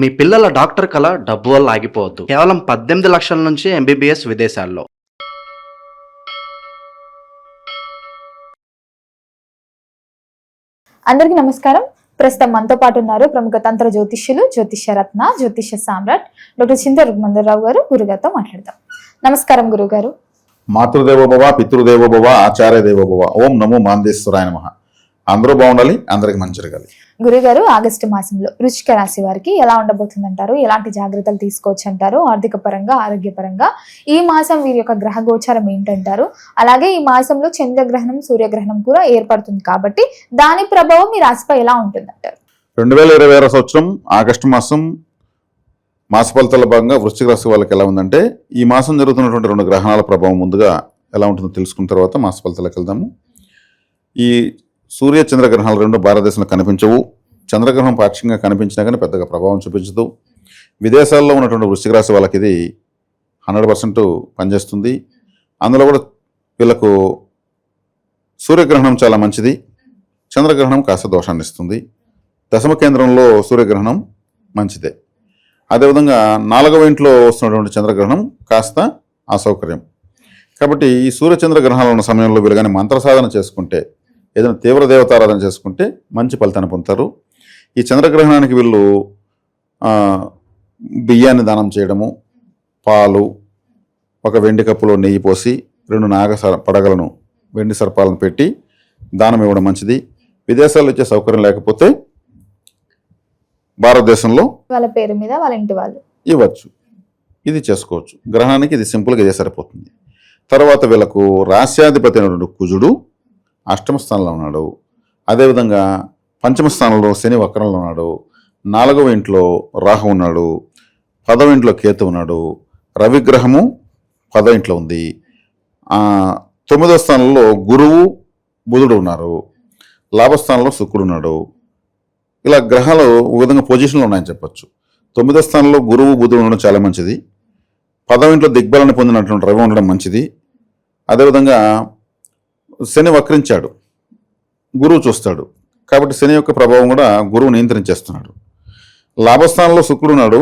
మీ పిల్లల డాక్టర్ కల డబ్బు వల్ల ఆగిపోవద్దు. కేవలం 18 లక్షల నుంచి ఎంబీబీఎస్ విదేశాల్లో. అందరికీ నమస్కారం. ప్రస్తుతం మనతో పాటు ఉన్నారు ప్రముఖ తంత్ర జ్యోతిష్యులు, జ్యోతిష్య రత్న, జ్యోతిష్య సామ్రాట్ డాక్టర్ చింత రుక్మందరరావు గారు. గురుగారితో మాట్లాడతాం. నమస్కారం గురుగారు. మాతృదేవోభవ, పితృదేవోభవ, ఆచార్య దేవోభవ. ఓం నమో మాందేశ్వరాయ నమః. అందరూ బాగుండాలి, అందరికి మంచి జరగాలి. గురుగారు, ఆగస్టు మాసంలో వృశ్చిక రాశి వారికి ఎలా ఉండబోతుందంటారు? ఎలాంటి జాగ్రత్తలు తీసుకోవచ్చు అంటారు? ఆర్థిక పరంగా, ఆరోగ్యపరంగా ఈ మాసం వీరి యొక్క గ్రహ గోచారం ఏంటంటారు? అలాగే ఈ మాసంలో చంద్రగ్రహణం, సూర్యగ్రహణం కూడా ఏర్పడుతుంది కాబట్టి దాని ప్రభావం ఈ రాశిపై ఎలా ఉంటుందంటారు? 2026 సంవత్సరం ఆగస్టు మాసం మాస ఫలితాల భాగంగా వృశ్చిక రాశి వాళ్ళకి ఎలా ఉందంటే, ఈ మాసం జరుగుతున్నటువంటి 2 గ్రహణాల ప్రభావం ముందుగా ఎలా ఉంటుందో తెలుసుకున్న తర్వాత మాస ఫలితాలకు వెళ్దాము. ఈ సూర్య చంద్రగ్రహణాలు 2 భారతదేశంలో కనిపించవు. చంద్రగ్రహణం పాక్షికంగా కనిపించినా కానీ పెద్దగా ప్రభావం చూపించదు. విదేశాల్లో ఉన్నటువంటి వృశ్చిక రాశి వాళ్ళకి ఇది 100% పనిచేస్తుంది. అందులో కూడా వీళ్ళకు సూర్యగ్రహణం చాలా మంచిది, చంద్రగ్రహణం కాస్త దోషాన్ని ఇస్తుంది. దశమ కేంద్రంలో సూర్యగ్రహణం మంచిదే. అదేవిధంగా 4వ ఇంట్లో వస్తున్నటువంటి చంద్రగ్రహణం కాస్త అసౌకర్యం. కాబట్టి ఈ సూర్యచంద్ర గ్రహణాలు ఉన్న సమయంలో వీళ్ళు కానీ మంత్ర సాధన చేసుకుంటే, ఏదైనా తీవ్ర దేవతారాధన చేసుకుంటే మంచి ఫలితాన్ని పొందుతారు. ఈ చంద్రగ్రహణానికి వీళ్ళు బియ్యాన్ని దానం చేయడము, పాలు, ఒక వెండి కప్పులో నెయ్యి పోసి 2 పడగలను, వెండి సర్పాలను పెట్టి దానం ఇవ్వడం మంచిది. విదేశాల్లో ఇచ్చే సౌకర్యం లేకపోతే భారతదేశంలో వాళ్ళ పేరు మీద వాళ్ళ ఇంటి వాళ్ళు ఇవ్వచ్చు. ఇది చేసుకోవచ్చు. గ్రహణానికి ఇది సింపుల్గా ఇదే సరిపోతుంది. తర్వాత వీళ్ళకు రాశ్యాధిపతి అయినటువంటి కుజుడు అష్టమ స్థానంలో ఉన్నాడు. అదేవిధంగా పంచమ స్థానంలో శని వక్రంలో ఉన్నాడు. 4వ ఇంట్లో రాహు ఉన్నాడు. 10వ ఇంట్లో కేతు ఉన్నాడు. రవిగ్రహము 10వ ఇంట్లో ఉంది. 9వ స్థానంలో గురువు, బుధుడు ఉన్నారు. లాభస్థానంలో శుక్రుడు ఉన్నాడు. ఇలా గ్రహాలు ఒక విధంగా పొజిషన్లో ఉన్నాయని చెప్పచ్చు. 9వ స్థానంలో గురువు, బుధుడు ఉండడం చాలా మంచిది. 10వ ఇంట్లో దిగ్బలాన్ని పొందినటువంటి రవి ఉండడం మంచిది. అదేవిధంగా శని వక్రించాడు, గురువు చూస్తాడు కాబట్టి శని యొక్క ప్రభావం కూడా గురువు నియంత్రించేస్తున్నాడు. లాభస్థానంలో శుక్రుడు ఉన్నాడు.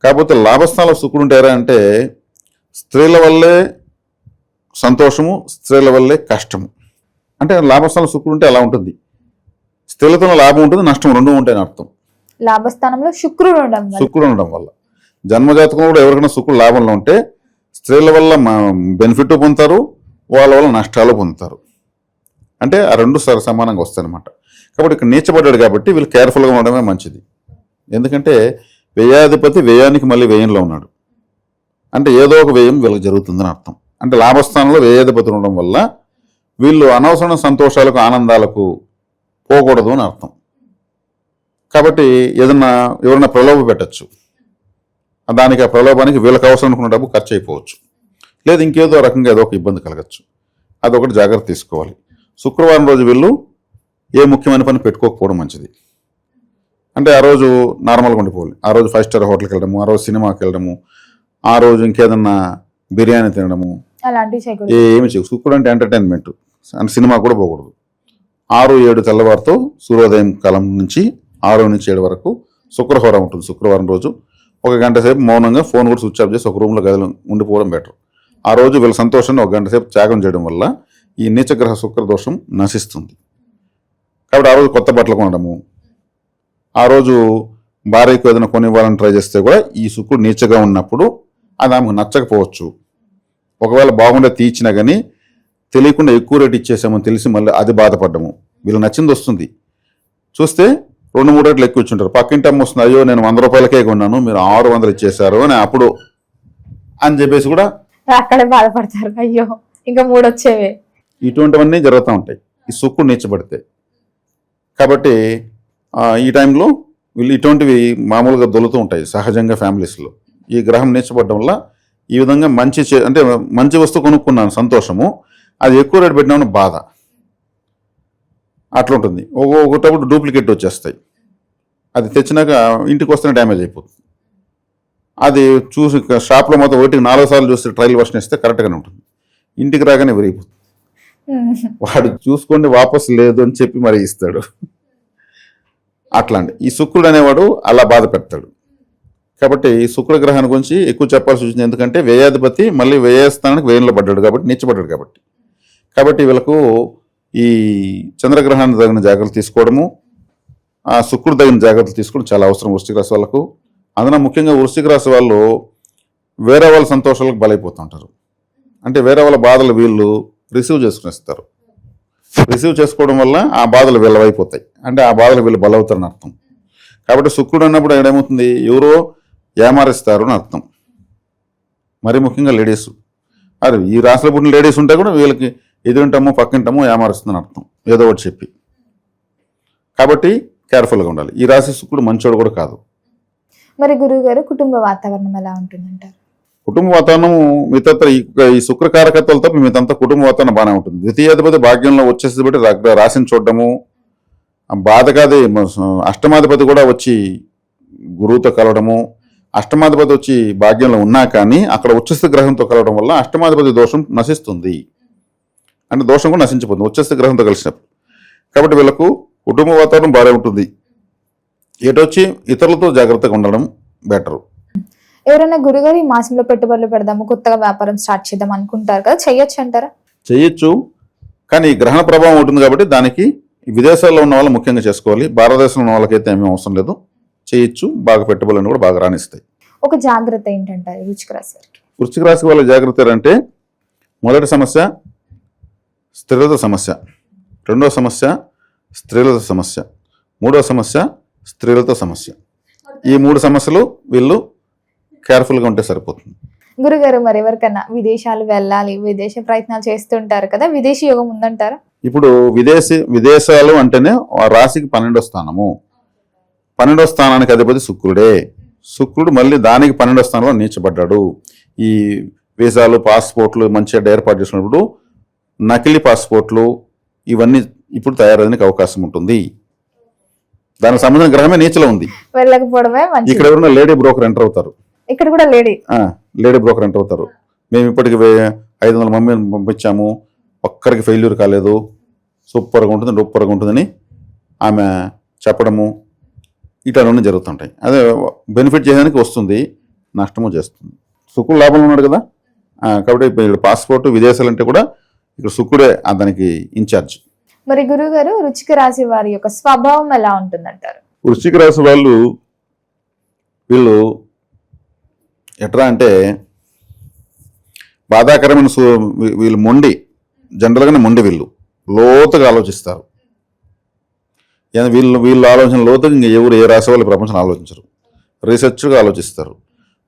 కాకపోతే లాభస్థానంలో శుక్రుడు ఉంటారా అంటే స్త్రీల వల్లే సంతోషము, స్త్రీల వల్లే కష్టము. అంటే లాభస్థానంలో శుక్రుడు ఉంటే అలా ఉంటుంది. స్త్రీలతో లాభం ఉంటుంది, నష్టం 2 ఉంటాయని అర్థం. లాభస్థానంలో శుక్రుడు ఉండడం వల్ల జన్మజాతకం కూడా ఎవరికైనా శుక్రుడు లాభంలో ఉంటే స్త్రీల వల్ల బెనిఫిట్ పొందుతారు, వాళ్ళ వల్ల నష్టాలు పొందుతారు. అంటే ఆ 2 సమానంగా వస్తాయన్నమాట. కాబట్టి ఇక్కడ నీచబడ్డాడు కాబట్టి వీళ్ళు కేర్ఫుల్గా ఉండడమే మంచిది. ఎందుకంటే వ్యయాధిపతి వ్యయానికి మళ్ళీ వ్యయంలో ఉన్నాడు. అంటే ఏదో ఒక వ్యయం వీళ్ళకి జరుగుతుందని అర్థం. అంటే లాభస్థానంలో వ్యయాధిపతి ఉండడం వల్ల వీళ్ళు అనవసరమైన సంతోషాలకు, ఆనందాలకు పోకూడదు అని అర్థం. కాబట్టి ఎవరైనా ప్రలోభ పెట్టచ్చు. దానికి ఆ ప్రలోభానికి వీళ్ళకి అవసరం అనుకున్న డబ్బు ఖర్చు అయిపోవచ్చు, లేదు ఇంకేదో రకంగా ఏదో ఒక ఇబ్బంది కలగచ్చు. అదొకటి జాగ్రత్త తీసుకోవాలి. శుక్రవారం రోజు వీళ్ళు ఏ ముఖ్యమైన పని పెట్టుకోకపోవడం మంచిది. అంటే ఆ రోజు నార్మల్గా ఉండిపోవాలి. ఆ రోజు 5 స్టార్ హోటల్కి వెళ్ళడము, ఆ రోజు సినిమాకి వెళ్ళడము, ఆ రోజు ఇంకేదన్నా బిర్యానీ తినడము, ఏమి చేయకు. శుక్రుడు అంటే ఎంటర్టైన్మెంట్, అంటే సినిమా కూడా పోకూడదు. 6-7 తెల్లవారితో సూర్యోదయం కాలం నుంచి 6 నుంచి 7 వరకు శుక్రహోర ఉంటుంది. శుక్రవారం రోజు 1 గంట సేపు మౌనంగా ఫోన్ కూడా స్విచ్ ఆఫ్ చేసి ఒక రూమ్లో గదిలో ఉండిపోవడం బెటర్. ఆ రోజు వీళ్ళ సంతోషాన్ని 1 గంట సేపు త్యాగం చేయడం వల్ల ఈ నీచగ్రహ శుక్రదోషం నశిస్తుంది. కాబట్టి ఆ రోజు కొత్త బట్టలు కొనడము, ఆ రోజు భార్యకు ఏదైనా కొనివ్వాలని ట్రై చేస్తే కూడా ఈ శుక్రుడు నీచగా ఉన్నప్పుడు అది ఆమెకు నచ్చకపోవచ్చు. ఒకవేళ బాగుండే తీర్చినా కానీ తెలియకుండా ఎక్కువ రేటు ఇచ్చేసామని తెలిసి మళ్ళీ అది బాధపడ్డము. వీళ్ళు నచ్చింది వస్తుంది, చూస్తే 2-3 రేట్లు ఎక్కువ ఇచ్చుంటారు. పక్కింటి అమ్మ వస్తుంది, అయ్యో నేను 100 రూపాయలకే కొన్నాను, మీరు 600 ఇచ్చేసారు అని అప్పుడు అని చెప్పేసి కూడా అక్కడే బాధపడతారు. అయ్యో ఇంకా 3 వచ్చేవే. ఇటువంటివన్నీ జరుగుతూ ఉంటాయి ఈ శుక్రుడు నీచబడితే. కాబట్టి ఈ టైంలో వీళ్ళు ఇటువంటివి మామూలుగా దొలుతూ ఉంటాయి సహజంగా ఫ్యామిలీస్లో. ఈ గ్రహం నీచబడడం వల్ల ఈ విధంగా అంటే మంచి వస్తువు కొనుక్కున్నాను సంతోషము, అది ఎక్కువ రేటు పెట్టినామని బాధ అట్లుంటుంది. ఒకటప్పుడు డూప్లికేట్ వచ్చేస్తాయి. అది తెచ్చినాక ఇంటికి వస్తేనే డ్యామేజ్ అయిపోతుంది. అది చూసి షాప్లో మొత్తం 1-4 సార్లు చూస్తే ట్రయల్ వర్షన్ ఇస్తే కరెక్ట్గానే ఉంటుంది. ఇంటికి రాగానే విరిగిపోతుంది. వాడు చూసుకోండి వాపసు లేదు అని చెప్పి మరి ఇస్తాడు. అట్లాంటి ఈ శుక్రుడు అనేవాడు అలా బాధ పెడతాడు. కాబట్టి శుక్రగ్రహాన్ని గురించి ఎక్కువ చెప్పాల్సి వచ్చింది. ఎందుకంటే వ్యయాధిపతి మళ్ళీ వ్యయస్థానానికి వ్యయంలో పడ్డాడు కాబట్టి, నీచబడ్డాడు కాబట్టి వీళ్ళకు ఈ చంద్రగ్రహాన్ని తగిన జాగ్రత్తలు తీసుకోవడము, ఆ శుక్రుడు తగిన జాగ్రత్తలు తీసుకోవడం చాలా అవసరం వృశ్చిక రాశి వాళ్ళకు. అందులో ముఖ్యంగా వృశ్చిక రాశి వాళ్ళు వేరే వాళ్ళ సంతోషాలకు బలైపోతుంటారు. అంటే వేరే వాళ్ళ బాధలు వీళ్ళు రిసీవ్ చేసుకునేస్తారు. రిసీవ్ చేసుకోవడం వల్ల ఆ బాధలు వీళ్ళవైపోతాయి. అంటే ఆ బాధలు వీళ్ళు బలవుతారని అర్థం. కాబట్టి శుక్రుడు అన్నప్పుడు ఏమవుతుంది, ఎవరో ఏమారిస్తారు అని అర్థం. మరి ముఖ్యంగా లేడీస్, అది ఈ రాశిలో పుట్టిన లేడీస్ ఉంటే కూడా వీళ్ళకి ఎదురింటామో పక్కింటామో ఏమారుస్తుందని అర్థం, ఏదో ఒకటి చెప్పి. కాబట్టి కేర్ఫుల్గా ఉండాలి. ఈ రాశి శుక్రుడు మంచోడు కూడా కాదు. మరి గురువు గారు కుటుంబ వాతావరణం ఎలా ఉంటుందంటారు? కుటుంబ వాతావరణం మిగతా ఈ శుక్రకారకత్వాలతో మిగతా కుటుంబ వాతావరణం బాగానే ఉంటుంది. ద్వితీయాధిపతి భాగ్యంలో వచ్చేసి బట్టి రాశిని చూడడము, బాధకాది అష్టమాధిపతి కూడా వచ్చి గురువుతో కలవడము, అష్టమాధిపతి వచ్చి భాగ్యంలో ఉన్నా కానీ అక్కడ ఉచ్చస్థ గ్రహంతో కలవడం వల్ల అష్టమాధిపతి దోషం నశిస్తుంది. అంటే దోషం కూడా నశించిపోతుంది ఉచ్చస్థ గ్రహంతో కలిసినప్పుడు. కాబట్టి వీళ్ళకు కుటుంబ వాతావరణం బాగా ఉంటుంది. ఎటొచ్చి ఇతరులతో జాగ్రత్తగా ఉండడం బెటరు. ఎవరైనా గురుగారు ఈ మాసంలో పెట్టుబడులు పెడదాము, కొత్తగా వ్యాపారం స్టార్ట్ చేద్దాం అనుకుంటారు కదా, చెయ్యొచ్చు అంటారా? చేయొచ్చు, కానీ గ్రహణ ప్రభావం ఉంటుంది కాబట్టి దానికి విదేశాల్లో ఉన్న వాళ్ళు ముఖ్యంగా చేసుకోవాలి. భారతదేశంలో ఉన్న వాళ్ళకైతే ఏమీ అవసరం లేదు. చేయొచ్చు, బాగా పెట్టుబడులను కూడా బాగా రాణిస్తాయి. ఒక జాగ్రత్త ఏంటంటారు వృశ్చిక రాశి వారికి? వృశ్చిక రాశి వాళ్ళ జాగ్రత్త అంటే మొదటి సమస్య స్థిరత సమస్య, రెండో సమస్య స్త్రీలత సమస్య, మూడో సమస్య స్త్రీలతో సమస్య. ఈ 3 సమస్యలు వీళ్ళు కేర్ఫుల్గా ఉంటే సరిపోతుంది. గురుగారు మరి ఎవరికన్నా విదేశాలు వెళ్ళాలి, విదేశ ప్రయత్నాలు చేస్తుంటారు కదా, విదేశీ యోగం ఉందంటారా? ఇప్పుడు విదేశాలు అంటేనే ఆ రాశికి 12వ స్థానము. 12వ స్థానానికి అధిపతి శుక్రుడే. శుక్రుడు మళ్ళీ దానికి 12వ స్థానంలో నీచబడ్డాడు. ఈ వీసాలు, పాస్పోర్ట్లు మంచిగా ఏర్పాటు చేసినప్పుడు నకిలీ పాస్పోర్ట్లు ఇవన్నీ ఇప్పుడు తయారయ్యేందుకు అవకాశం ఉంటుంది. దానికి సంబంధించిన గ్రహమే నీచలో ఉంది. వెళ్ళకపోవడమే మంచిది. ఇక్కడ ఎవరైనా లేడీ బ్రోకర్ ఎంటర్ అవుతారు. ఇక్కడ కూడా లేడీ బ్రోకర్ ఎంటర్ అవుతారు. మేము ఇప్పటికి 500 మందిని పంపించాము, ఒక్కరికి ఫెయిల్యూర్ కాలేదు, సూపర్గా ఉంటుంది, డూపర్గా ఉంటుందని ఆమె చెప్పడము, ఇట్లన్నీ జరుగుతుంటాయి. అదే బెనిఫిట్ చేయడానికి వస్తుంది, నష్టము చేస్తుంది. శుక్రుడు లాభంలో ఉన్నాడు కదా, కాబట్టి ఇప్పుడు పాస్పోర్ట్ విదేశాలు అంటే కూడా ఇక్కడ శుక్రుడే దానికి ఇన్ఛార్జ్. మరి గురువు గారు వృశ్చిక రాశి వారి యొక్క స్వభావం ఎలా ఉంటుందంటారు? వృశ్చిక రాశి వీళ్ళు ఎట్లా అంటే బాధాకరమైన వీళ్ళు మొండి, జనరల్గానే మొండి. వీళ్ళు లోతుగా ఆలోచిస్తారు. వీళ్ళు ఆలోచన లోతుగా ఇంకా ఎవరు ఏ రాశి వాళ్ళు ప్రపంచం ఆలోచించరు. రీసెర్చ్గా ఆలోచిస్తారు,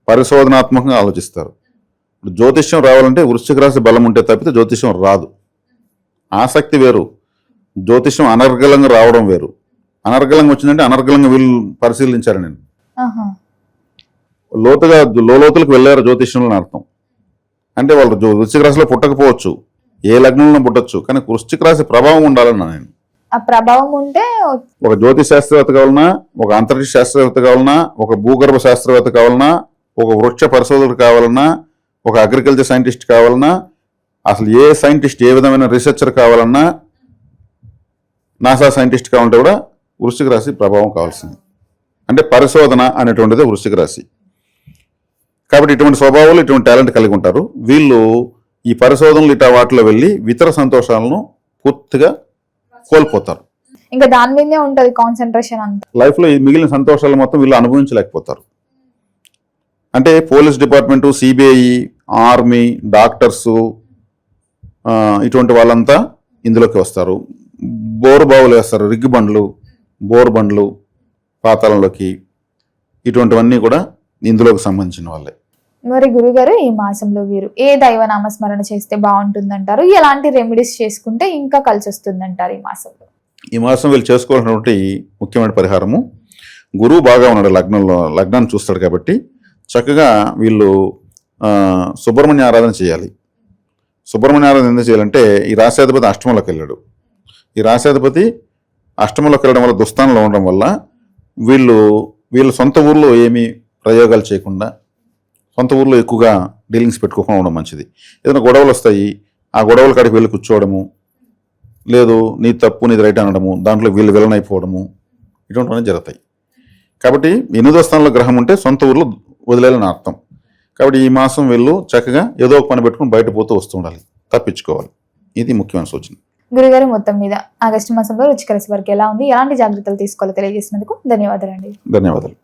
పరిశోధనాత్మకంగా ఆలోచిస్తారు. ఇప్పుడు జ్యోతిష్యం రావాలంటే వృశ్చిక రాశి బలం ఉంటే తప్పితే జ్యోతిష్యం రాదు. ఆసక్తి వేరు, జ్యోతిష్యం అనర్గళంగా రావడం వేరు. అనర్గళంగా వచ్చిందంటే అనర్గళంగా వీళ్ళు పరిశీలించారు. నేను లోతులకు వెళ్ళారు జ్యోతిష్యంలో అర్థం. అంటే వాళ్ళు వృశ్చిక రాశిలో పుట్టకపోవచ్చు, ఏ లగ్నంలో పుట్టచ్చు, కానీ వృశ్చిక రాశి ప్రభావం ఉండాలన్నా నేను. ఆ ప్రభావం ఉంటే ఒక జ్యోతిష్ శాస్త్రవేత్త కావాలన్నా, ఒక అంతరిక్ష శాస్త్రవేత్త కావాలన్నా, ఒక భూగర్భ శాస్త్రవేత్త కావాలన్నా, ఒక వృక్ష పరిశోధకుడు కావాలన్నా, ఒక అగ్రికల్చర్ సైంటిస్ట్ కావాలన్నా, అసలు ఏ సైంటిస్ట్ ఏ విధమైన రీసెర్చర్ కావాలన్నా, నాసా సైంటిస్ట్ కావాలంటే కూడా వృశ్చిక రాశి ప్రభావం కావాల్సింది. అంటే పరిశోధన అనేటువంటిది వృశ్చిక రాశి. కాబట్టి ఇటువంటి స్వభావాలు, ఇటువంటి టాలెంట్ కలిగి ఉంటారు వీళ్ళు. ఈ పరిశోధనలు ఇటా వాటిలో వెళ్ళి ఇతర సంతోషాలను పూర్తిగా కోల్పోతారు. ఇంకా దాని మీదే ఉంటది కాన్సన్ట్రేషన్ అంతా. లైఫ్లో ఈ మిగిలిన సంతోషాలు మొత్తం వీళ్ళు అనుభవించలేకపోతారు. అంటే police department, CBI, army, doctors, ఇటువంటి వాళ్ళంతా ఇందులోకి వస్తారు. బోరు బావులు వేస్తారు, రిగ్గు బండ్లు, బోరు బండ్లు పాతాళంలోకి, ఇటువంటివన్నీ కూడా ఇందులోకి సంబంధించిన వాళ్ళే. మరి గురుగారు ఈ మాసంలో వీరు ఏ దైవ నామస్మరణ చేస్తే బాగుంటుందంటారు? ఎలాంటి రెమెడీస్ చేసుకుంటే ఇంకా కలిసి వస్తుందంటారు ఈ మాసంలో? ఈ మాసం వీళ్ళు చేసుకోవాల్సినటువంటి ముఖ్యమైన పరిహారము, గురువు బాగా ఉన్నాడు లగ్నాన్ని చూస్తాడు కాబట్టి చక్కగా వీళ్ళు సుబ్రహ్మణ్య ఆరాధన చేయాలి. సుబ్రహ్మణ్య ఆరాధన ఎందుకు చేయాలంటే ఈ రాశ్యాధిపతి అష్టమంలోకి వెళ్ళాడు. ఈ రాశ్యాధిపతి అష్టమంలోకి వెళ్ళడం వల్ల, దుస్థానంలో ఉండడం వల్ల వీళ్ళు సొంత ఊర్లో ఏమీ ప్రయోగాలు చేయకుండా, సొంత ఊర్లో ఎక్కువగా డీలింగ్స్ పెట్టుకోకుండా ఉండడం మంచిది. ఏదైనా గొడవలు వస్తాయి, ఆ గొడవల కాడికి వెళ్ళి కూర్చోవడము, లేదు నీ తప్పు నీది రైట్ అనడము, దాంట్లో వీళ్ళు విలన్ అయిపోవడము, ఇటువంటివన్నీ జరుగుతాయి. కాబట్టి 8వ స్థానంలో గ్రహం ఉంటే సొంత ఊర్లో వదిలేయాలని అర్థం. కాబట్టి ఈ మాసం వీళ్ళు చక్కగా ఏదో ఒక పని పెట్టుకుని బయట పోతూ వస్తూ ఉండాలి, తప్పించుకోవాలి. ఇది ముఖ్యమైన సూచన. గురుగారు, మొత్తం మీద ఆగస్టు మాసంలో వృశ్చిక రాశి వారికి ఎలా ఉంది, ఎలాంటి జాగ్రత్తలు తీసుకోవాలో తెలియజేసినందుకు ధన్యవాదాలండి. ధన్యవాదాలు.